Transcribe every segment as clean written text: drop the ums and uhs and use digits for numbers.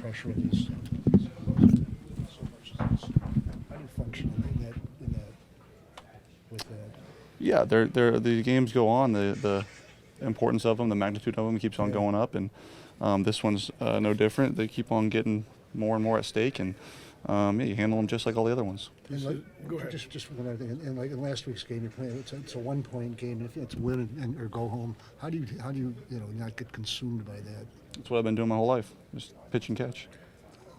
pressure of these so much as this. How do you function in that with that? Yeah, the games go on. The importance of them, the magnitude of them keeps on going up, and this one's no different. They keep on getting more and more at stake, and yeah, you handle them just like all the other ones. Go ahead. Just one other thing. In last week's game, you're playing. It's a 1-point game. If it's win or go home, how do you not get consumed by that? That's what I've been doing my whole life, just pitch and catch.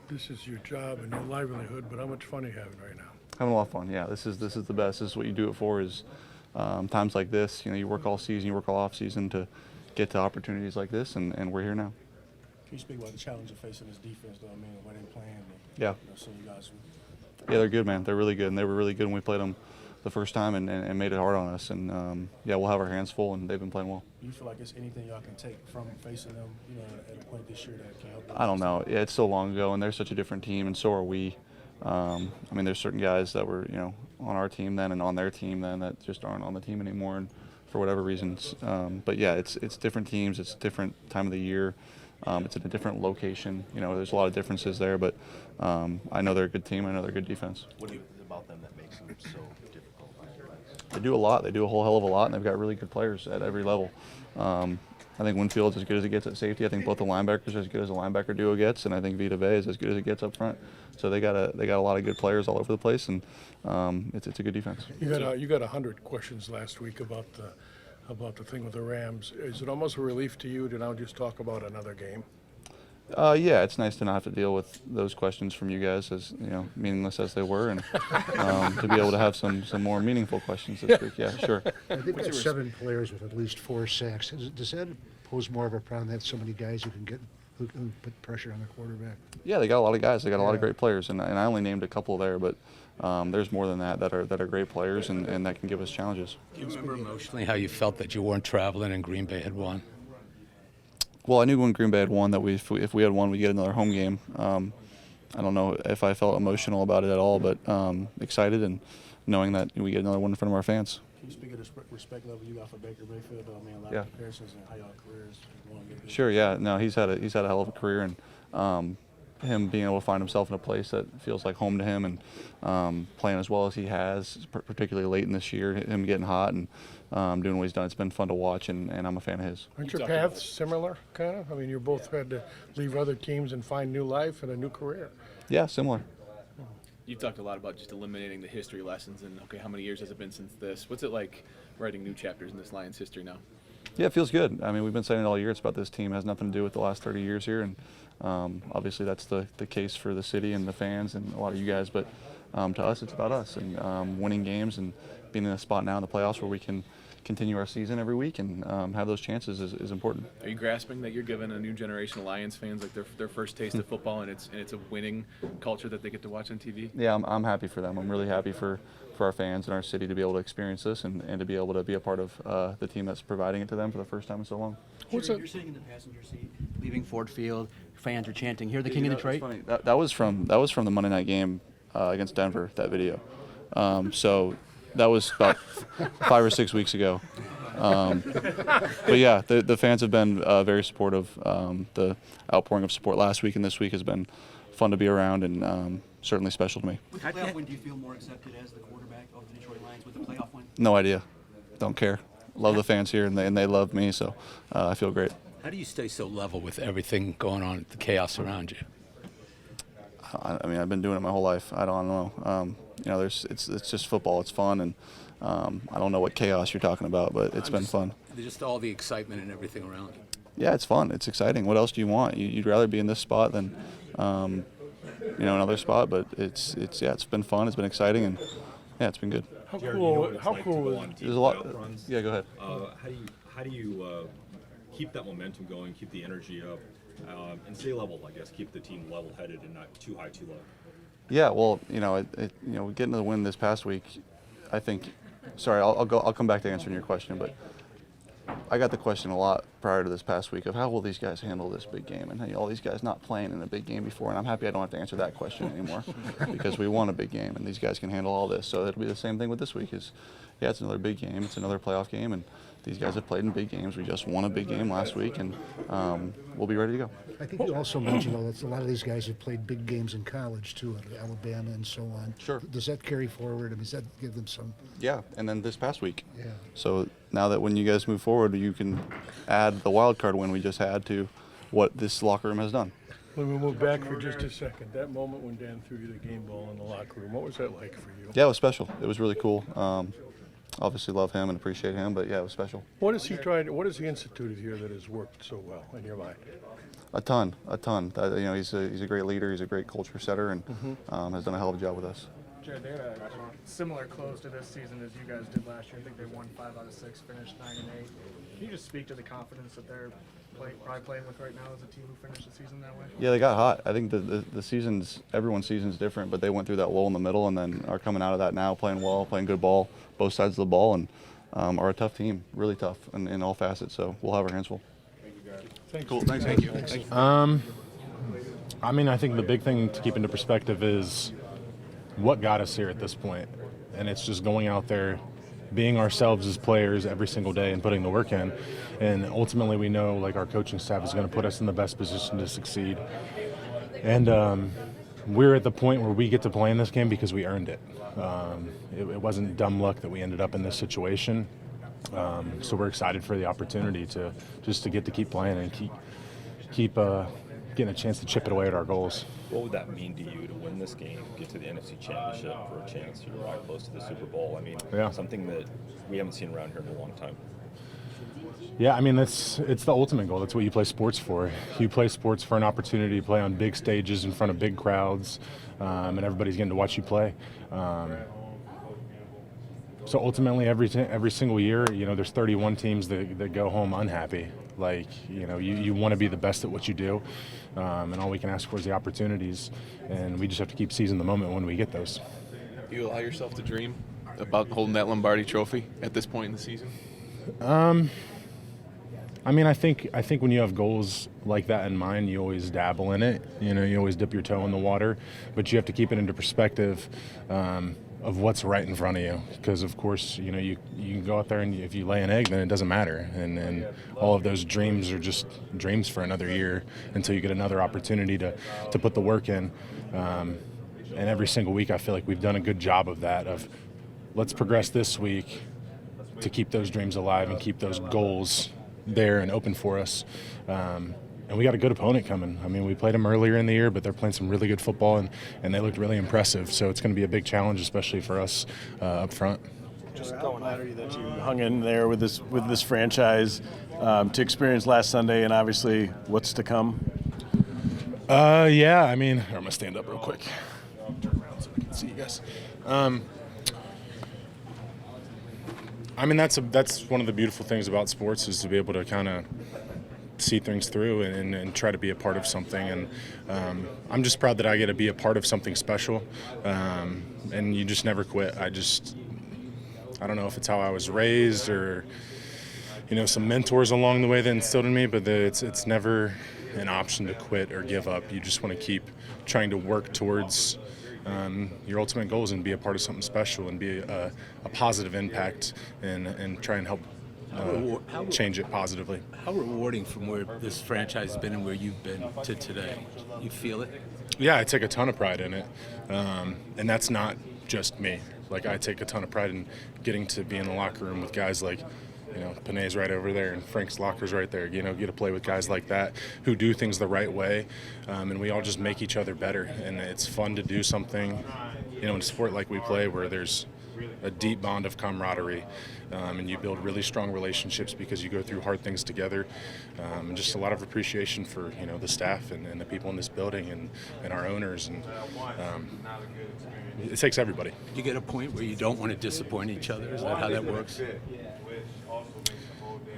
This is your job and your livelihood, but how much fun are you having right now? Having a lot of fun. Yeah, this is the best. This is what you do it for. Is times like this. You work all season, you work all off season to get to opportunities like this, and we're here now. Can you speak about the challenge of facing this defense, though? I mean, when they're playing, Yeah. So you guys. Yeah, they're good, man. They're really good, and they were really good when we played them the first time and made it hard on us. And yeah, we'll have our hands full, and they've been playing well. Do you feel like there's anything y'all can take from facing them, at a point this year that can help them? I don't know. Yeah, it's so long ago, and they're such a different team, and so are we. I mean, there's certain guys that were, on our team then and on their team then that just aren't on the team anymore, and for whatever reasons. But yeah, it's different teams. It's a different time of the year. It's in a different location. There's a lot of differences there, but I know they're a good team. I know they're a good defense. What is it about them that makes them so difficult? They do a lot. They do a whole hell of a lot, and they've got really good players at every level. I think Winfield's as good as it gets at safety. I think both the linebackers are as good as a linebacker duo gets, and I think Vita Vea is as good as it gets up front. So they got a lot of good players all over the place, and it's a good defense. You got 100 questions last week about the thing with the Rams. Is it almost a relief to you to now just talk about another game? Yeah, it's nice to not have to deal with those questions from you guys, as meaningless as they were, and to be able to have some more meaningful questions this week. Yeah, sure. They've got 7 players with at least 4 sacks. Does that pose more of a problem? That so many guys who can put pressure on the quarterback? Yeah, they got a lot of guys. They got a lot of great players, and I only named a couple there, but there's more than that are great players and that can give us challenges. Do you remember emotionally how you felt that you weren't traveling and Green Bay had won? Well, I knew when Green Bay had won that if we had won, we'd get another home game. I don't know if I felt emotional about it at all, but excited and knowing that we get another one in front of our fans. Can you speak of the respect level you got for Baker Mayfield? I mean, a lot of comparisons and how y'all careers going to get. Sure, yeah. No, he's had a hell of a career, and him being able to find himself in a place that feels like home to him and playing as well as he has, particularly late in this year, him getting hot and doing what he's done. It's been fun to watch, and I'm a fan of his. Aren't your paths similar, kind of? I mean, you both had to leave other teams and find new life and a new career. Yeah, similar. You've talked a lot about just eliminating the history lessons and, okay, how many years has it been since this? What's it like writing new chapters in this Lions history now? Yeah, it feels good. I mean, we've been saying it all year. It's about this team. It has nothing to do with the last 30 years here, and obviously that's the case for the city and the fans and a lot of you guys, but to us, it's about us and winning games and being in a spot now in the playoffs where we can continue our season every week and have those chances is important. Are you grasping that you're giving a new generation of Lions fans like their first taste of football, and it's a winning culture that they get to watch on TV? Yeah, I'm happy for them. I'm really happy for our fans and our city to be able to experience this and to be able to be a part of the team that's providing it to them for the first time in so long. You're sitting in the passenger seat, leaving Ford Field. Fans are chanting, "Hear the King of Detroit." Funny. That was from the Monday night game against Denver. That video. So that was about 5 or 6 weeks ago. But yeah, the fans have been very supportive. The outpouring of support last week and this week has been fun to be around and certainly special to me. With the playoff win, do you feel more accepted as the quarterback of the Detroit Lions with the playoff win? No idea. Don't care. Love the fans here, and they love me, so I feel great. How do you stay so level with everything going on, the chaos around you? I mean, I've been doing it my whole life. I don't know. It's just football. It's fun, and I don't know what chaos you're talking about, but it's been fun. Just all the excitement and everything around it. Yeah, it's fun. It's exciting. What else do you want? You'd rather be in this spot than another spot, but it's been fun. It's been exciting, and yeah, it's been good. How Jared, cool! How cool! There's a lot. Runs. Yeah, go ahead. How do you keep that momentum going, keep the energy up, and stay level? I guess keep the team level-headed and not too high, too low. Yeah, well, getting to the win this past week, I think. Sorry, I'll come back to answering your question, but I got the question a lot prior to this past week of how will these guys handle this big game, and all these guys not playing in a big game before, and I'm happy I don't have to answer that question anymore because we won a big game, and these guys can handle all this. So it'll be the same thing with this week. It's another big game, it's another playoff game, and these guys have played in big games. We just won a big game last week, and we'll be ready to go. I think you also mentioned, though, that a lot of these guys have played big games in college, too, at Alabama and so on. Sure. Does that carry forward? I mean, does that give them some? Yeah, and then this past week. Yeah. So now that when you guys move forward, you can add the wild card win we just had to what this locker room has done. When we move back for just a second, that moment when Dan threw you the game ball in the locker room, what was that like for you? Yeah, it was special. It was really cool. Obviously love him and appreciate him, but yeah, it was special. What has he instituted here that has worked so well in your mind? A ton. He's a great leader. He's a great culture setter, and has done a hell of a job with us. Jared, they had a similar close to this season as you guys did last year. I think they won 5 out of 6, finished 9-8. Can you just speak to the confidence that they're probably playing with right now as a team who finished the season that way? Yeah, they got hot. I think the seasons, everyone's season's different, but they went through that lull in the middle and then are coming out of that now, playing well, playing good ball, both sides of the ball, and are a tough team, really tough in all facets. So we'll have our hands full. Cool. Thanks. Thank you. I mean, I think the big thing to keep into perspective is what got us here at this point. And it's just going out there, being ourselves as players every single day and putting the work in. And ultimately we know like our coaching staff is going to put us in the best position to succeed. And we're at the point where we get to play in this game because we earned it. It wasn't dumb luck that we ended up in this situation. So we're excited for the opportunity to get to keep playing and keep getting a chance to chip it away at our goals. What would that mean to you to win this game, get to the NFC Championship for a chance? You're right close to the Super Bowl. I mean, something that we haven't seen around here in a long time. Yeah, I mean, it's the ultimate goal. That's what you play sports for. You play sports for an opportunity to play on big stages in front of big crowds, and everybody's getting to watch you play. So ultimately, every single year, there's 31 teams that go home unhappy. Like, you want to be the best at what you do, and all we can ask for is the opportunities, and we just have to keep seizing the moment when we get those. Do you allow yourself to dream about holding that Lombardi Trophy at this point in the season? I mean, I think when you have goals like that in mind, you always dabble in it. You always dip your toe in the water, but you have to keep it into perspective of what's right in front of you. Because of course, you can go out there and if you lay an egg, then it doesn't matter. And all of those dreams are just dreams for another year until you get another opportunity to put the work in. And every single week, I feel like we've done a good job of that. Of let's progress this week to keep those dreams alive and keep those goals there and open for us. And we got a good opponent coming. I mean, we played them earlier in the year, but they're playing some really good football, and they looked really impressive. So it's going to be a big challenge, especially for us up front. Just going that you hung in there with this franchise to experience last Sunday, and obviously what's to come. Yeah, I mean, I'm gonna stand up real quick. Turn around so we can see you guys. I mean, that's one of the beautiful things about sports is to be able to kind of see things through and try to be a part of something. And I'm just proud that I get to be a part of something special. And you just never quit. I don't know if it's how I was raised or, some mentors along the way that instilled in me, but it's never an option to quit or give up. You just want to keep trying to work towards your ultimate goals and be a part of something special and be a positive impact and try and help change it positively. How rewarding from where this franchise has been and where you've been to today? You feel it? Yeah, I take a ton of pride in it. And that's not just me. Like, I take a ton of pride in getting to be in the locker room with guys like, Panay's right over there and Frank's locker's right there. Get to play with guys like that who do things the right way. And we all just make each other better. And it's fun to do something, in a sport like we play where there's a deep bond of camaraderie. And you build really strong relationships because you go through hard things together. And just a lot of appreciation for, the staff and the people in this building and our owners. And it takes everybody. You get a point where you don't want to disappoint each other? Is that how that works?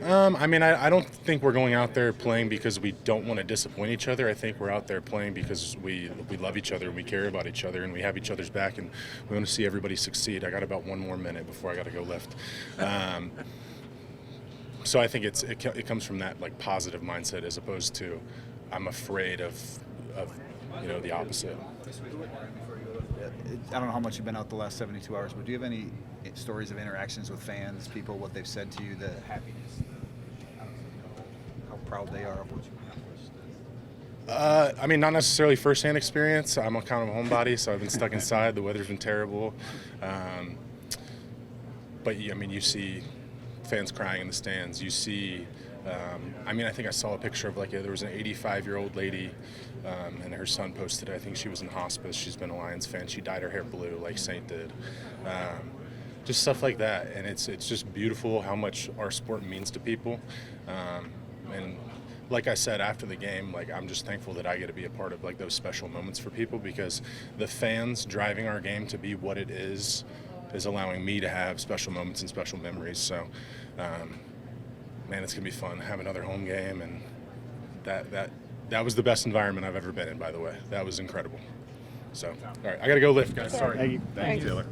I mean, I don't think we're going out there playing because we don't want to disappoint each other. I think we're out there playing because we love each other and we care about each other and we have each other's back and we want to see everybody succeed. I got about one more minute before I got to go lift. So I think it comes from that positive mindset as opposed to I'm afraid of the opposite. I don't know how much you've been out the last 72 hours, but do you have any stories of interactions with fans, people, what they've said to you, the happiness, how proud they are of what you've accomplished? I mean, not necessarily firsthand experience. I'm a kind of a homebody, so I've been stuck inside. The weather's been terrible. But, I mean, you see fans crying in the stands. You see, I think I saw a picture of there was an 85-year-old lady, and her son posted it. I think she was in hospice. She's been a Lions fan. She dyed her hair blue like Saint did. Just stuff like that. And it's just beautiful how much our sport means to people. And like I said after the game, I'm just thankful that I get to be a part of those special moments for people, because the fans driving our game to be what it is allowing me to have special moments and special memories. So, man, it's gonna be fun. Have another home game, and that was the best environment I've ever been in. By the way, that was incredible. So, all right, I gotta go lift, guys. Sorry. Thank you, Taylor.